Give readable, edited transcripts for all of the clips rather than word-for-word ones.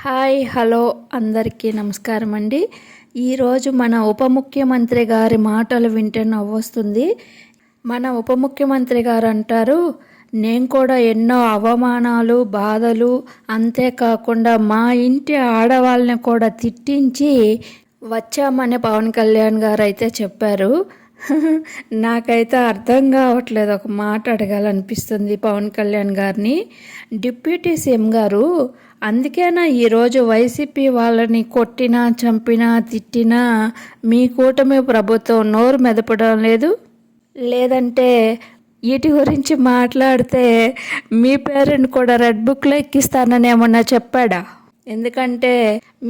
Hi hello అందరికీ నమస్కారం అండి. ఈరోజు మన ఉప ముఖ్యమంత్రి గారి మాటలు వింటే నవ్వొస్తుంది. మన ఉప ముఖ్యమంత్రి గారు అంటారు, నేను కూడా ఎన్నో అవమానాలు బాధలు అంతేకాకుండా మా ఇంటి ఆడవాళ్ళని కూడా తిట్టించి వచ్చామని పవన్ కళ్యాణ్ గారు అయితే చెప్పారు. నాకైతే అర్థం కావట్లేదు. ఒక మాట అడగాలనిపిస్తుంది పవన్ కళ్యాణ్ గారిని. డిప్యూటీ సీఎం గారు, అందుకేనా ఈరోజు వైసీపీ వాళ్ళని కొట్టినా చంపినా తిట్టినా మీ కూటమి ప్రభుత్వం నోరు మెదపడం లేదు? లేదంటే వీటి గురించి మాట్లాడితే మీ పేరుని కూడా రెడ్ బుక్లో ఎక్కిస్తానని ఏమన్నా చెప్పాడా? ఎందుకంటే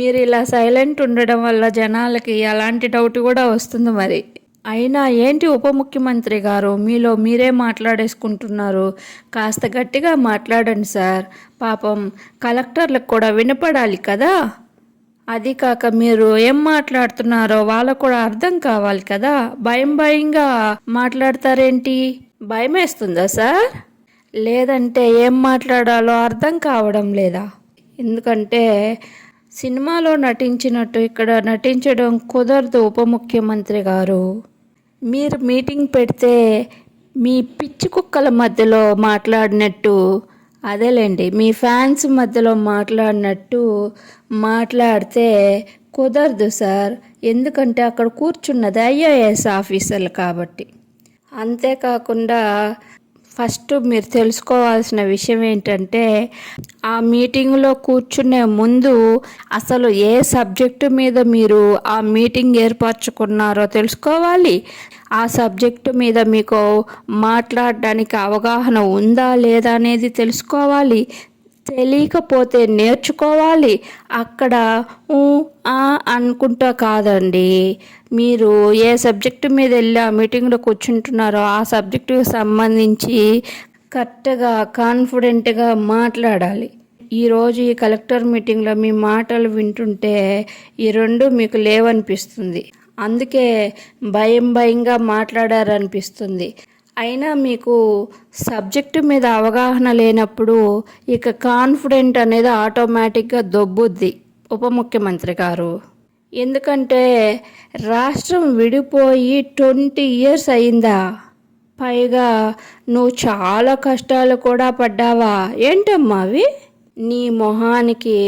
మీరు ఇలా సైలెంట్ ఉండడం వల్ల జనాలకి అలాంటి డౌట్ కూడా వస్తుంది. మరి అయినా ఏంటి ఉప ముఖ్యమంత్రి గారు, మీలో మీరే మాట్లాడేసుకుంటున్నారు? కాస్త గట్టిగా మాట్లాడండి సార్. పాపం కలెక్టర్లకు కూడా వినపడాలి కదా. అది కాక మీరు ఏం మాట్లాడుతున్నారో వాళ్ళకు కూడా అర్థం కావాలి కదా. భయంగా మాట్లాడతారేంటి? భయం వేస్తుందా సార్? లేదంటే ఏం మాట్లాడాలో అర్థం కావడం లేదా? ఎందుకంటే సినిమాలో నటించినట్టు ఇక్కడ నటించడం కుదరదు. ఉప ముఖ్యమంత్రి గారు, మీరు మీటింగ్ పెడితే మీ పిచ్చి కుక్కల మధ్యలో మాట్లాడినట్టు, అదేలేండి మీ ఫ్యాన్స్ మధ్యలో మాట్లాడినట్టు మాట్లాడితే కుదరదు సార్. ఎందుకంటే అక్కడ కూర్చున్నది ఐఏఎస్ ఆఫీసర్లు కాబట్టి. అంతేకాకుండా ఫస్ట్ మీరు తెలుసుకోవాల్సిన విషయం ఏంటంటే, ఆ మీటింగ్లో కూర్చునే ముందు అసలు ఏ సబ్జెక్టు మీద మీరు ఆ మీటింగ్ ఏర్పరచుకున్నారో తెలుసుకోవాలి. ఆ సబ్జెక్టు మీద మీకు మాట్లాడడానికి అవగాహన ఉందా లేదా అనేది తెలుసుకోవాలి. తెలియకపోతే నేర్చుకోవాలి. అక్కడ అనుకుంటా కాదండి. మీరు ఏ సబ్జెక్టు మీద వెళ్ళి ఆ మీటింగ్లో కూర్చుంటున్నారో ఆ సబ్జెక్టుకు సంబంధించి కరెక్ట్గా కాన్ఫిడెంట్గా మాట్లాడాలి. ఈరోజు ఈ కలెక్టర్ మీటింగ్లో మీ మాటలు వింటుంటే ఈ రెండు మీకు లేవనిపిస్తుంది. అందుకే భయంగా మాట్లాడారనిపిస్తుంది. అయినా మీకు సబ్జెక్టు మీద అవగాహన లేనప్పుడు ఇక కాన్ఫిడెంట్ అనేది ఆటోమేటిక్గా దొబ్బుద్ది ఉప ముఖ్యమంత్రి గారు. ఎందుకంటే రాష్ట్రం విడిపోయి 20 years అయిందా? పైగా నువ్వు చాలా కష్టాలు కూడా పడ్డావా? ఏంటమ్మా అవి? నీ మొహానికి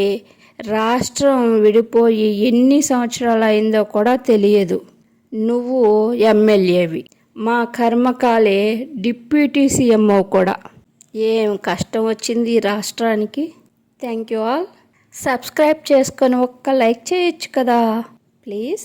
రాష్ట్రం విడిపోయి ఎన్ని సంవత్సరాలు అయిందో కూడా తెలియదు. నువ్వు ఎమ్మెల్యేవి, మా కర్మకాలే డిప్యూటీ సీఎం కూడా. ఏం కష్టం వచ్చింది ఈ రాష్ట్రానికి. Thank you all. సబ్స్క్రైబ్ చేసుకొని ఒక్క లైక్ చేయొచ్చు కదా ప్లీజ్.